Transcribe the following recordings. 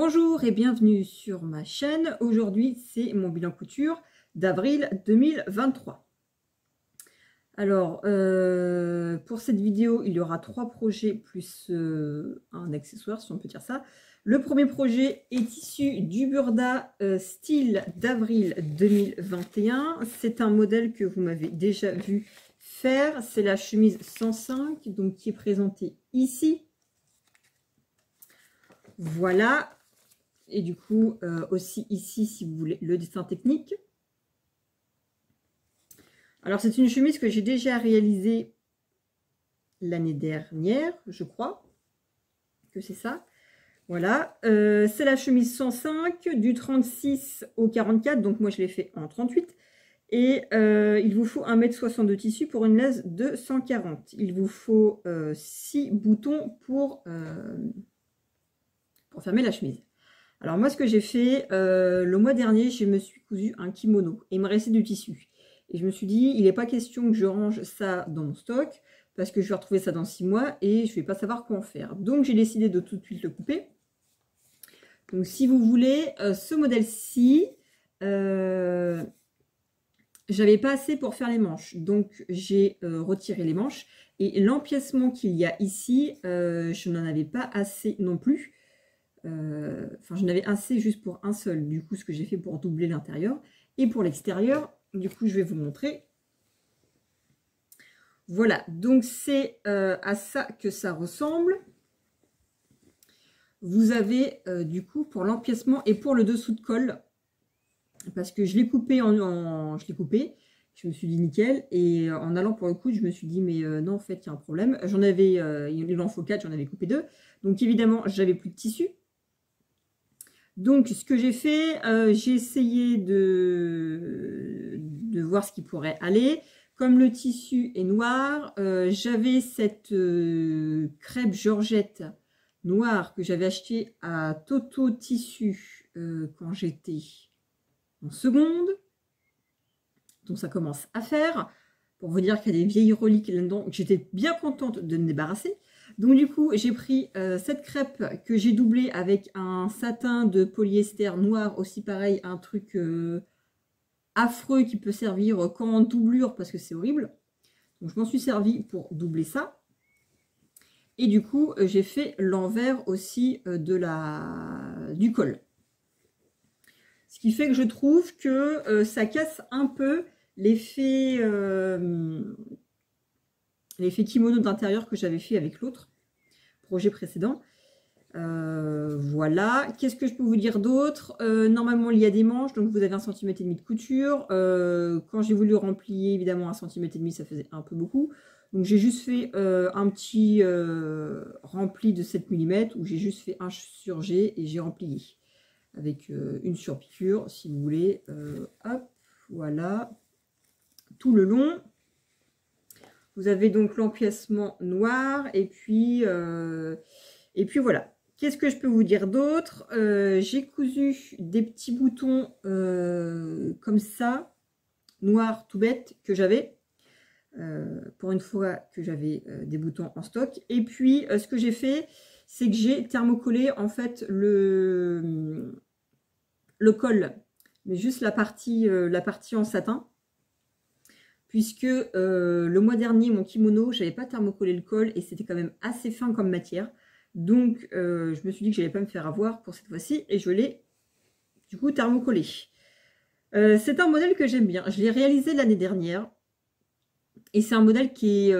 Bonjour et bienvenue sur ma chaîne. Aujourd'hui, c'est mon bilan couture d'avril 2023. Alors, pour cette vidéo, il y aura 3 projets plus un accessoire, si on peut dire ça. Le premier projet est issu du Burda style d'avril 2021. C'est un modèle que vous m'avez déjà vu faire. C'est la chemise 105, donc qui est présentée ici. Voilà. Et du coup, aussi ici, si vous voulez, le dessin technique. Alors, c'est une chemise que j'ai déjà réalisée l'année dernière, je crois que c'est ça. Voilà, c'est la chemise 105 du 36 au 44, donc moi je l'ai fait en 38. Et il vous faut 1,60 m de tissu pour une laisse de 140. Il vous faut 6 boutons pour fermer la chemise. Alors moi, ce que j'ai fait, le mois dernier, je me suis cousu un kimono et il me restait du tissu. Et je me suis dit, il n'est pas question que je range ça dans mon stock parce que je vais retrouver ça dans 6 mois et je ne vais pas savoir quoi en faire. Donc j'ai décidé de tout de suite le couper. Donc si vous voulez, ce modèle-ci, j'avais pas assez pour faire les manches. Donc j'ai retiré les manches et l'empiècement qu'il y a ici, je n'en avais pas assez non plus. Enfin, j'en avais assez juste pour un seul, du coup, ce que j'ai fait pour doubler l'intérieur. Et pour l'extérieur, du coup, je vais vous montrer. Voilà, donc c'est à ça que ça ressemble. Vous avez, du coup, pour l'empiècement et pour le dessous de colle, parce que je l'ai coupé je l'ai coupé, je me suis dit nickel, et en allant pour le coup, je me suis dit, mais non, en fait, il y a un problème. J'en avais, il en faut 4, j'en avais coupé 2. Donc, évidemment, j'avais plus de tissu. Donc, ce que j'ai fait, j'ai essayé de voir ce qui pourrait aller. Comme le tissu est noir, j'avais cette crêpe Georgette noire que j'avais achetée à Toto Tissu quand j'étais en seconde. Donc, ça commence à faire. Pour vous dire qu'il y a des vieilles reliques là-dedans. J'étais bien contente de me débarrasser. Donc du coup, j'ai pris cette crêpe que j'ai doublée avec un satin de polyester noir, aussi pareil, un truc affreux qui peut servir qu'en doublure parce que c'est horrible. Donc je m'en suis servi pour doubler ça. Et du coup, j'ai fait l'envers aussi du col. Ce qui fait que je trouve que ça casse un peu l'effet kimono d'intérieur que j'avais fait avec l'autre projet précédent. Voilà. Qu'est-ce que je peux vous dire d'autre? Normalement, il y a des manches, donc vous avez 1,5 cm de couture. Quand j'ai voulu remplir, évidemment, 1,5 cm, ça faisait un peu beaucoup. Donc, j'ai juste fait un petit rempli de 7 mm où j'ai juste fait un sur G et j'ai rempli avec une surpiqûre, si vous voulez. Hop, voilà. Tout le long. Vous avez donc l'empiècement noir et puis voilà. Qu'est-ce que je peux vous dire d'autre? J'ai cousu des petits boutons comme ça, noirs tout bête, que j'avais pour une fois que j'avais des boutons en stock. Et puis ce que j'ai fait, c'est que j'ai thermocollé en fait le col, mais juste la partie en satin. Puisque le mois dernier, mon kimono, je n'avais pas thermocollé le col et c'était quand même assez fin comme matière. Donc, je me suis dit que je n'allais pas me faire avoir pour cette fois-ci et je l'ai du coup thermocollé. C'est un modèle que j'aime bien. Je l'ai réalisé l'année dernière et c'est un modèle qui est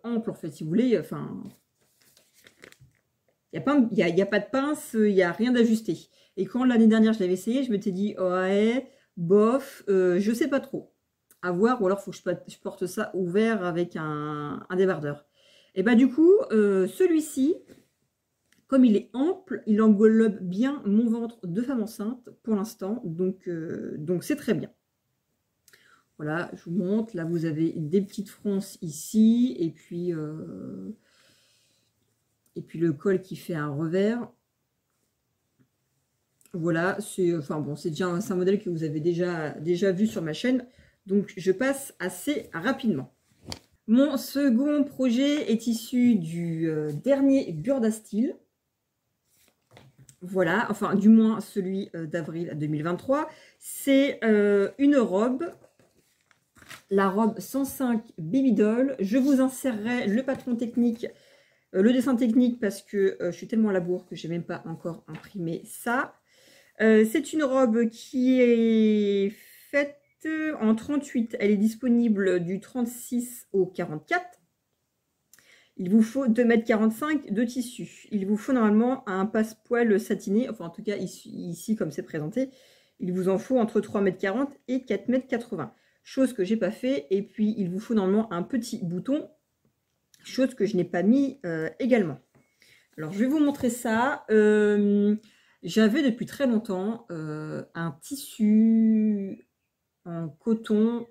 ample en fait, si vous voulez. Enfin, il n'y a pas de pince, il n'y a rien d'ajusté. Et quand l'année dernière, je l'avais essayé, je m'étais dit, ouais, bof, je ne sais pas trop. À voir, ou alors il faut que je porte ça ouvert avec un débardeur. Et bah du coup, celui-ci, comme il est ample, il englobe bien mon ventre de femme enceinte pour l'instant, donc c'est très bien. Voilà, je vous montre, là vous avez des petites fronces ici, et puis le col qui fait un revers. Voilà, c'est un modèle que vous avez déjà vu sur ma chaîne. Donc, je passe assez rapidement. Mon second projet est issu du dernier Burda Style. Voilà, enfin du moins celui d'avril 2023. C'est une robe, la robe 105 Baby Doll. Je vous insérerai le patron technique, le dessin technique parce que je suis tellement à la bourre que je n'ai même pas encore imprimé ça. C'est une robe qui est faite en 38. Elle est disponible du 36 au 44. Il vous faut 2,45 m de tissu. Il vous faut normalement un passepoil satiné, enfin en tout cas ici comme c'est présenté, il vous en faut entre 3,40 m et 4,80 m. Chose que j'ai pas fait. Et puis il vous faut normalement un petit bouton, chose que je n'ai pas mis également. Alors je vais vous montrer ça. J'avais depuis très longtemps un tissu en coton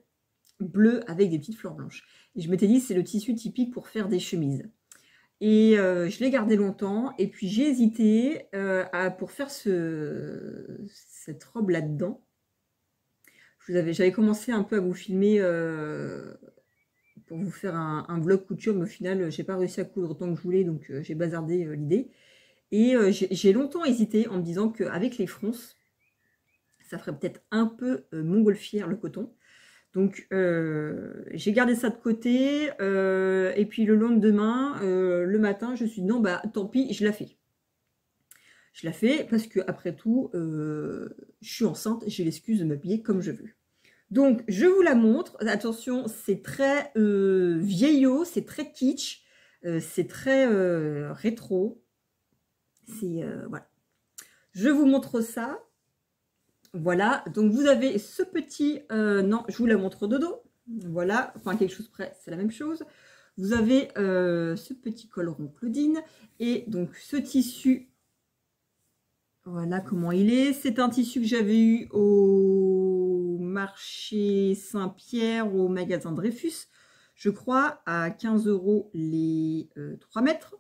bleu avec des petites fleurs blanches. Et je m'étais dit, c'est le tissu typique pour faire des chemises. Et je l'ai gardé longtemps. Et puis j'ai hésité pour faire cette robe là-dedans. J'avais commencé un peu à vous filmer pour vous faire un vlog couture, mais au final, j'ai pas réussi à coudre autant que je voulais, donc j'ai bazardé l'idée. Et j'ai longtemps hésité en me disant qu'avec les fronces, ça ferait peut-être un peu montgolfière le coton. Donc j'ai gardé ça de côté. Et puis le lendemain, le matin, je me suis dit non, bah tant pis, je la fais. Je la fais parce que après tout, je suis enceinte, j'ai l'excuse de m'habiller comme je veux. Donc je vous la montre. Attention, c'est très vieillot, c'est très kitsch, c'est très rétro. C'est voilà. Je vous montre ça. Voilà, donc vous avez ce petit... non, je vous la montre de dos. Voilà, enfin quelque chose près, c'est la même chose. Vous avez ce petit col rond Claudine. Et donc ce tissu, voilà comment il est. C'est un tissu que j'avais eu au marché Saint-Pierre, au magasin Dreyfus, je crois, à 15 € les 3 mètres.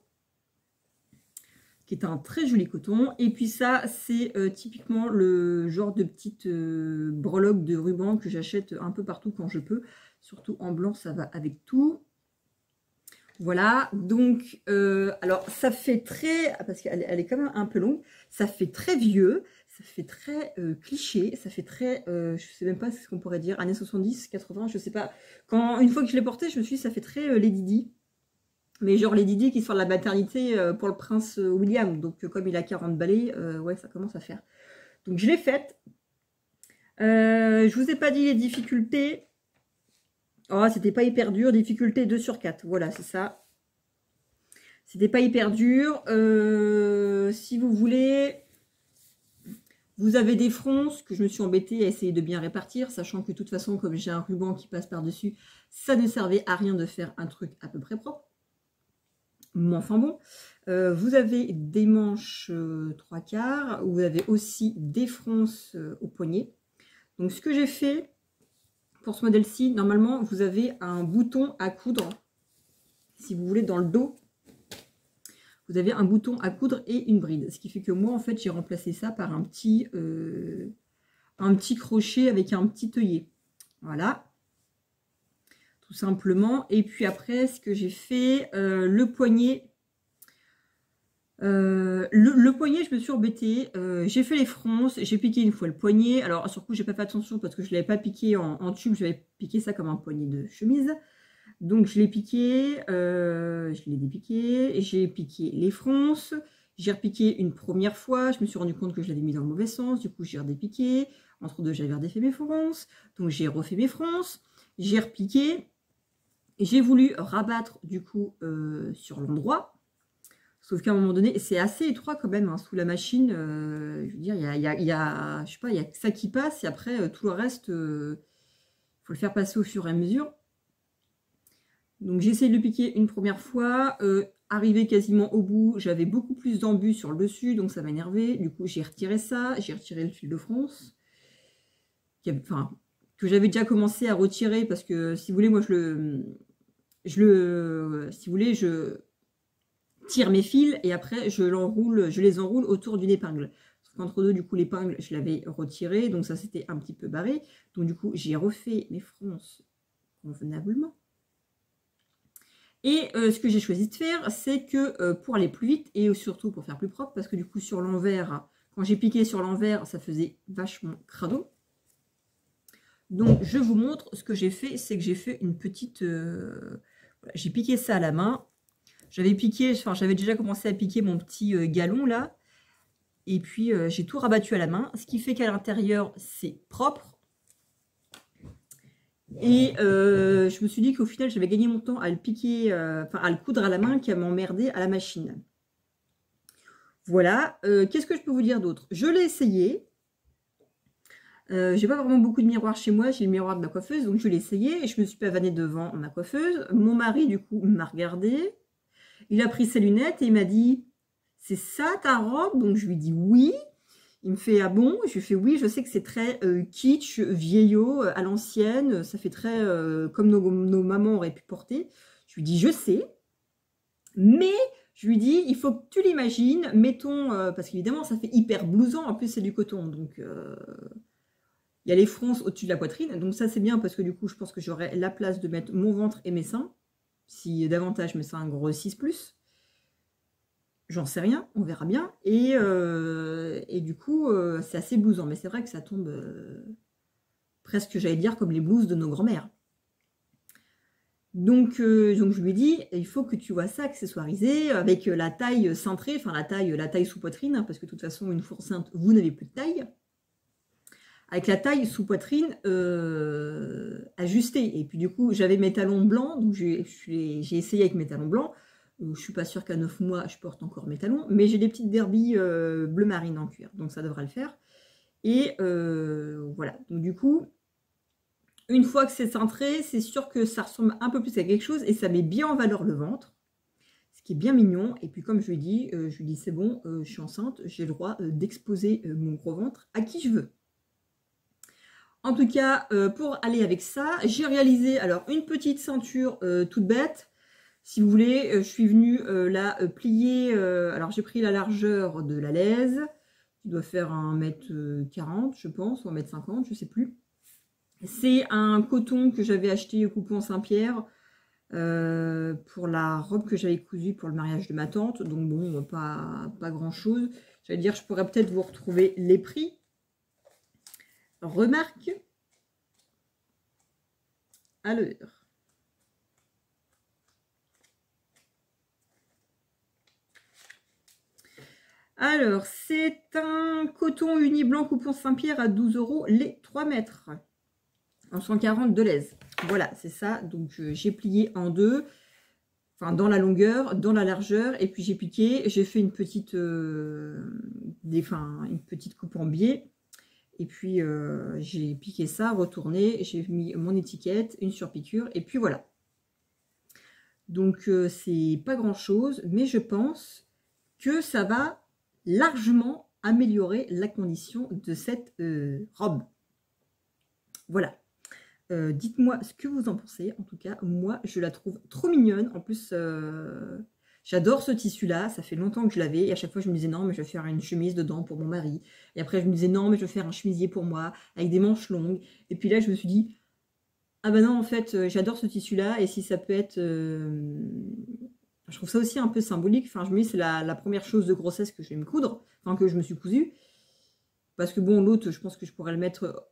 Qui est un très joli coton. Et puis ça, c'est typiquement le genre de petite breloque de ruban que j'achète un peu partout quand je peux. Surtout en blanc, ça va avec tout. Voilà, donc, alors ça fait très, parce qu'elle est quand même un peu longue, ça fait très vieux, ça fait très cliché, ça fait très, je sais même pas ce qu'on pourrait dire, années 70, 80, je sais pas. Une fois que je l'ai porté, je me suis dit, ça fait très Lady Di. Mais genre les Didi qui sort de la maternité pour le prince William. Donc comme il a 40 balais, ouais, ça commence à faire. Donc je l'ai faite. Je vous ai pas dit les difficultés. Oh, c'était pas hyper dur. Difficulté 2 sur 4. Voilà, c'est ça. C'était pas hyper dur. Si vous voulez, vous avez des fronces que je me suis embêtée à essayer de bien répartir, sachant que de toute façon, comme j'ai un ruban qui passe par-dessus, ça ne servait à rien de faire un truc à peu près propre. Mais enfin bon, vous avez des manches 3/4, vous avez aussi des fronces au poignet. Donc ce que j'ai fait pour ce modèle-ci, normalement vous avez un bouton à coudre, si vous voulez dans le dos, vous avez un bouton à coudre et une bride. Ce qui fait que moi en fait j'ai remplacé ça par un petit crochet avec un petit œillet. Voilà. Tout simplement. Et puis après, ce que j'ai fait, le poignet. Le poignet, je me suis embêtée. J'ai fait les fronces, j'ai piqué une fois le poignet. Alors, sur le coup, j'ai pas fait attention parce que je ne l'avais pas piqué en tube. J'avais piqué ça comme un poignet de chemise. Donc, je l'ai piqué, je l'ai dépiqué. J'ai piqué les fronces. J'ai repiqué une première fois. Je me suis rendu compte que je l'avais mis dans le mauvais sens. Du coup, j'ai redépiqué. Entre deux, j'avais redéfait mes fronces. Donc, j'ai refait mes fronces. J'ai repiqué. J'ai voulu rabattre du coup sur l'endroit, sauf qu'à un moment donné, c'est assez étroit quand même hein, sous la machine. Je veux dire, il y a, je sais pas, il y a que ça qui passe et après tout le reste, il faut le faire passer au fur et à mesure. Donc j'ai essayé de le piquer une première fois, arrivé quasiment au bout, j'avais beaucoup plus d'embus sur le dessus, donc ça m'a énervé. Du coup, j'ai retiré ça, j'ai retiré le fil de fronce, que j'avais déjà commencé à retirer parce que si vous voulez, moi si vous voulez, je tire mes fils et après je les enroule autour d'une épingle. Entre deux, du coup, l'épingle, je l'avais retirée, donc ça c'était un petit peu barré. Donc du coup, j'ai refait mes fronces convenablement. Et ce que j'ai choisi de faire, c'est que pour aller plus vite et surtout pour faire plus propre, parce que du coup sur l'envers, Quand j'ai piqué sur l'envers, ça faisait vachement crado. Donc, je vous montre ce que j'ai fait. C'est que j'ai fait une petite... voilà, j'ai piqué ça à la main. J'avais piqué, enfin, j'avais déjà commencé à piquer mon petit galon, là. Et puis, j'ai tout rabattu à la main. Ce qui fait qu'à l'intérieur, c'est propre. Et je me suis dit qu'au final, j'avais gagné mon temps à le piquer, enfin, à le coudre à la main qu'à m'emmerder à la machine. Voilà. Qu'est-ce que je peux vous dire d'autre? Je l'ai essayé. J'ai pas vraiment beaucoup de miroirs chez moi, j'ai le miroir de ma coiffeuse, donc je l'ai essayé et je me suis pavanée devant ma coiffeuse. Mon mari, du coup, m'a regardé. Il a pris ses lunettes et il m'a dit « C'est ça ta robe ?» Donc je lui dis « Oui ». Il me fait « Ah bon ?» Je lui fais « Oui, je sais que c'est très kitsch, vieillot, à l'ancienne, ça fait très comme nos mamans auraient pu porter. » Je lui dis « Je sais, mais… » Je lui dis, il faut que tu l'imagines, mettons, parce qu'évidemment, ça fait hyper blousant, en plus c'est du coton, donc il y a les fronces au-dessus de la poitrine, donc ça c'est bien parce que du coup, je pense que j'aurai la place de mettre mon ventre et mes seins, si davantage mes seins grossissent plus. J'en sais rien, on verra bien, et du coup, c'est assez blousant, mais c'est vrai que ça tombe presque, j'allais dire, comme les blouses de nos grand-mères. Donc je lui ai dit, il faut que tu vois ça accessoirisé avec la taille cintrée, enfin la taille sous poitrine, hein, parce que de toute façon, une fois enceinte, vous n'avez plus de taille. Avec la taille sous poitrine ajustée. Et puis du coup, j'avais mes talons blancs, donc j'ai essayé avec mes talons blancs. Je ne suis pas sûre qu'à 9 mois, je porte encore mes talons, mais j'ai des petites derbies bleu marine en cuir, donc ça devrait le faire. Et voilà, donc du coup… Une fois que c'est cintré, c'est sûr que ça ressemble un peu plus à quelque chose et ça met bien en valeur le ventre, ce qui est bien mignon. Et puis comme je lui dis, c'est bon, je suis enceinte, j'ai le droit d'exposer mon gros ventre à qui je veux. En tout cas, pour aller avec ça, j'ai réalisé alors une petite ceinture toute bête. Si vous voulez, je suis venue la plier, alors j'ai pris la largeur de la laise, qui doit faire 1m40 je pense, ou 1m50, je ne sais plus. C'est un coton que j'avais acheté au Coupon Saint-Pierre pour la robe que j'avais cousue pour le mariage de ma tante. Donc bon, pas grand-chose. J'allais dire, je pourrais peut-être vous retrouver les prix. Remarque à l'heure. Alors, c'est un coton uni blanc Coupon Saint-Pierre à 12 € les 3 mètres. En 140 de l'aise. Voilà, c'est ça. Donc, j'ai plié en deux. Enfin, dans la longueur, dans la largeur. Et puis, j'ai piqué. J'ai fait une petite, une petite coupe en biais. Et puis, j'ai piqué ça, retourné. J'ai mis mon étiquette, une surpiqûre. Et puis, voilà. Donc, c'est pas grand-chose. Mais je pense que ça va largement améliorer la condition de cette robe. Voilà. Dites-moi ce que vous en pensez. En tout cas, moi, je la trouve trop mignonne. En plus, j'adore ce tissu-là. Ça fait longtemps que je l'avais. Et à chaque fois, je me disais, non, mais je vais faire une chemise dedans pour mon mari. Et après, je me disais, non, mais je vais faire un chemisier pour moi, avec des manches longues. Et puis là, je me suis dit, ah ben non, en fait, j'adore ce tissu-là. Et si ça peut être… je trouve ça aussi un peu symbolique. Enfin, je me dis, c'est la première chose de grossesse que je vais me coudre. Enfin, que je me suis cousue. Parce que bon, l'autre, je pense que je pourrais le mettre…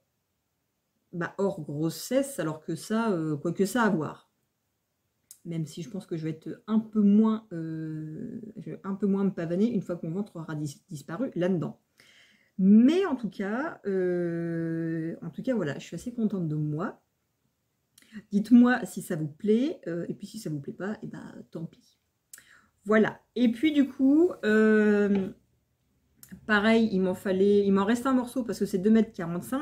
hors grossesse, alors que ça, quoi que ça à voir. Même si je pense que je vais être un peu moins me pavaner une fois que mon ventre aura disparu là-dedans. Mais en tout cas, voilà, je suis assez contente de moi. Dites-moi si ça vous plaît, et puis si ça vous plaît pas, et ben tant pis. Voilà. Et puis du coup, pareil, il m'en reste un morceau parce que c'est 2,45 m.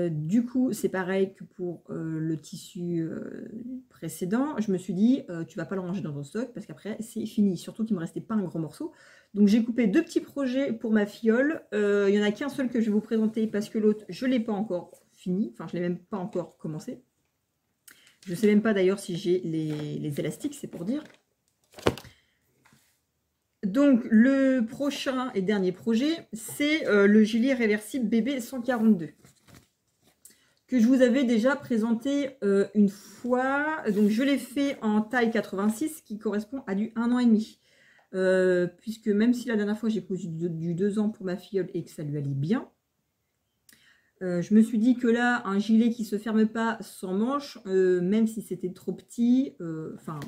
Du coup, c'est pareil que pour le tissu précédent. Je me suis dit, tu vas pas le ranger dans ton stock parce qu'après, c'est fini. Surtout qu'il me restait pas un gros morceau. Donc, j'ai coupé 2 petits projets pour ma fiole. Il y en a qu'un seul que je vais vous présenter parce que l'autre, je l'ai pas encore fini. Enfin, je l'ai même pas encore commencé. Je sais même pas d'ailleurs si j'ai les élastiques, c'est pour dire. Donc, le prochain et dernier projet, c'est le gilet réversible bébé 142 que je vous avais déjà présenté une fois. Donc, je l'ai fait en taille 86 qui correspond à du 1 an et demi. puisque même si la dernière fois j'ai cousu du 2 ans pour ma filleule et que ça lui allait bien, je me suis dit que là, un gilet qui se ferme pas sans manches, même si c'était trop petit, enfin,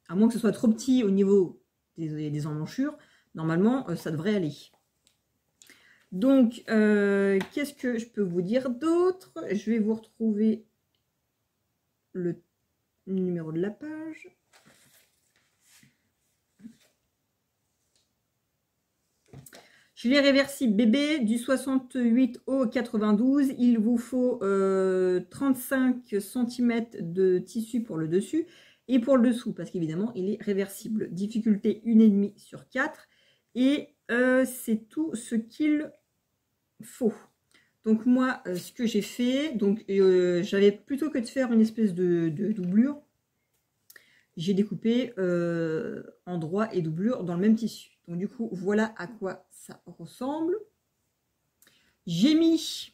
à moins que ce soit trop petit au niveau des emmanchures, normalement, ça devrait aller. Donc, qu'est-ce que je peux vous dire d'autre? Je vais vous retrouver le numéro de la page. Gilet réversible bébé du 68 au 92. Il vous faut 35 cm de tissu pour le dessus et pour le dessous, parce qu'évidemment, il est réversible. Difficulté 1,5 sur 4. Et c'est tout ce qu'il faut. Donc moi, ce que j'ai fait, donc j'avais plutôt que de faire une espèce de doublure, j'ai découpé endroit et doublure dans le même tissu. Donc du coup, voilà à quoi ça ressemble. J'ai mis,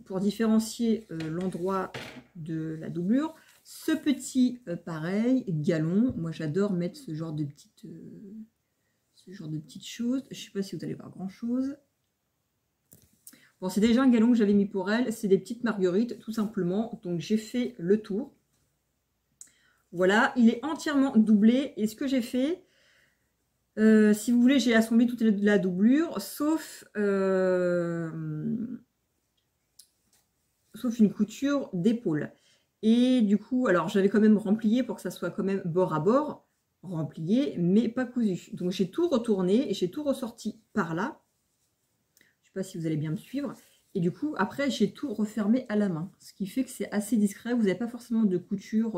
pour différencier l'endroit de la doublure, ce petit pareil, galon. Moi j'adore mettre ce genre de petites choses. Je ne sais pas si vous allez voir grand chose. Bon, c'est déjà un galon que j'avais mis pour elle. C'est des petites marguerites, tout simplement. Donc j'ai fait le tour. Voilà, il est entièrement doublé. Et ce que j'ai fait, si vous voulez, j'ai assemblé toute la doublure, sauf une couture d'épaule. Et du coup, alors j'avais quand même remplié pour que ça soit quand même bord à bord, remplié, mais pas cousu. Donc j'ai tout retourné et j'ai tout ressorti par là. Je ne sais pas si vous allez bien me suivre. Et du coup, après, j'ai tout refermé à la main. Ce qui fait que c'est assez discret. Vous n'avez pas forcément de couture,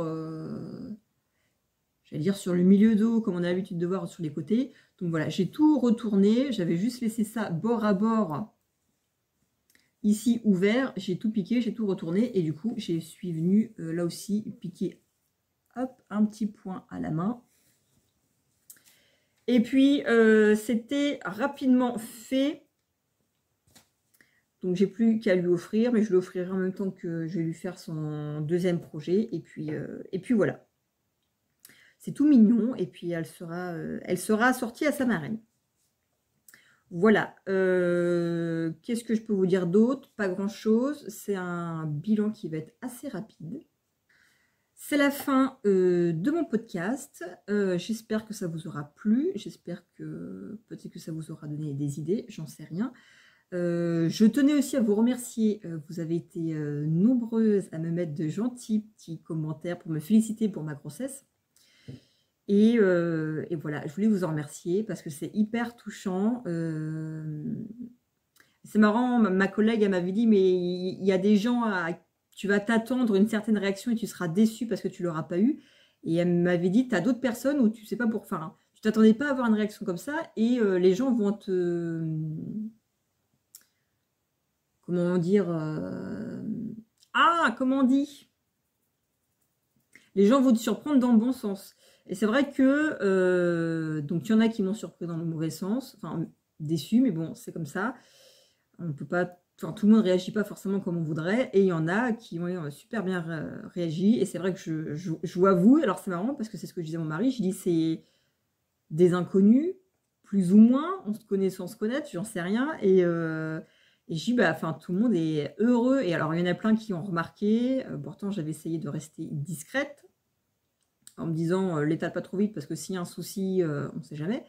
j'allais dire, sur le milieu dos, comme on a l'habitude de voir sur les côtés. Donc voilà, j'ai tout retourné. J'avais juste laissé ça bord à bord, ici ouvert. J'ai tout piqué, j'ai tout retourné. Et du coup, je suis venue là aussi piquer, hop, un petit point à la main. Et puis, c'était rapidement fait. Donc, j'ai plus qu'à lui offrir, mais je lui offrirai en même temps que je vais lui faire son deuxième projet. Et puis voilà. C'est tout mignon. Et puis, elle sera assortie à sa marraine. Voilà. Qu'est-ce que je peux vous dire d'autre? Pas grand-chose. C'est un bilan qui va être assez rapide. C'est la fin de mon podcast. J'espère que ça vous aura plu. J'espère que peut-être que ça vous aura donné des idées. J'en sais rien. Je tenais aussi à vous remercier. Vous avez été nombreuses à me mettre de gentils petits commentaires pour me féliciter pour ma grossesse. Et voilà, je voulais vous en remercier parce que c'est hyper touchant. C'est marrant, ma collègue, elle m'avait dit, mais il y a des gens, tu vas t'attendre une certaine réaction et tu seras déçu parce que tu ne l'auras pas eu. Et elle m'avait dit, tu as d'autres personnes où tu sais pas pour... Enfin, tu t'attendais pas à avoir une réaction comme ça et les gens vont te... Comment dire Ah, comment on dit? Les gens vont te surprendre dans le bon sens. Et c'est vrai que, donc il y en a qui m'ont surpris dans le mauvais sens, enfin déçu, mais bon, c'est comme ça. On peut pas, enfin tout le monde ne réagit pas forcément comme on voudrait, et il y en a qui ont super bien réagi. Et c'est vrai que je vous avoue, alors c'est marrant parce que c'est ce que je disais à mon mari, je dis c'est des inconnus, plus ou moins, on se connaît sans se connaître, j'en sais rien, et je dis, bah, enfin, tout le monde est heureux. Et alors, il y en a plein qui ont remarqué. Pourtant, j'avais essayé de rester discrète en me disant, l'étale pas trop vite parce que s'il y a un souci, on ne sait jamais.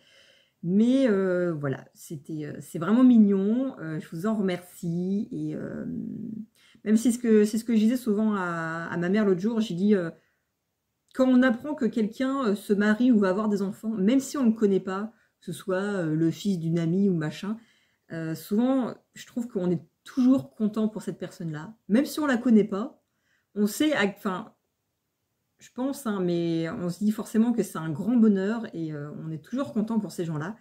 Mais voilà, c'est vraiment mignon. Je vous en remercie. Et même si c'est ce que je disais souvent à ma mère l'autre jour, j'ai dit, quand on apprend que quelqu'un se marie ou va avoir des enfants, même si on ne le connaît pas, que ce soit le fils d'une amie ou machin, souvent, je trouve qu'on est toujours content pour cette personne-là. Même si on ne la connaît pas, on sait, enfin, je pense, hein, mais on se dit forcément que c'est un grand bonheur et on est toujours content pour ces gens-là.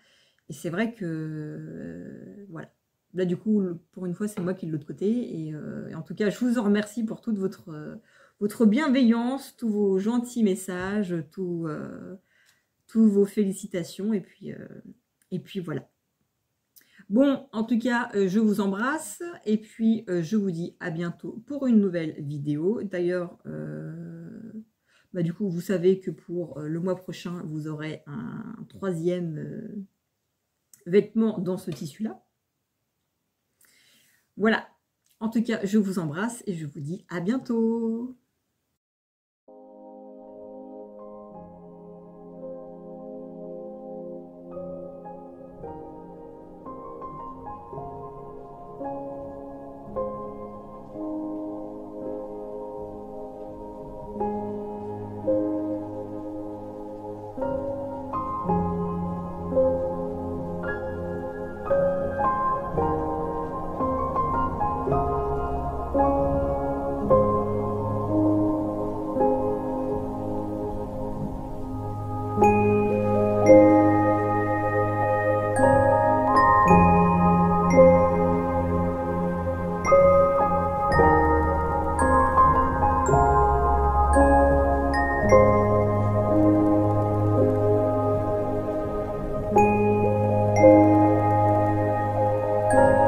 Et c'est vrai que, voilà. Là, du coup, pour une fois, c'est moi qui est de l'autre côté. Et en tout cas, je vous en remercie pour toute votre bienveillance, tous vos gentils messages, tous vos félicitations. Et puis voilà. Bon, en tout cas, je vous embrasse et puis je vous dis à bientôt pour une nouvelle vidéo. D'ailleurs, Bah, du coup, vous savez que pour le mois prochain, vous aurez un troisième vêtement dans ce tissu-là. Voilà. En tout cas, je vous embrasse et je vous dis à bientôt. Thank you.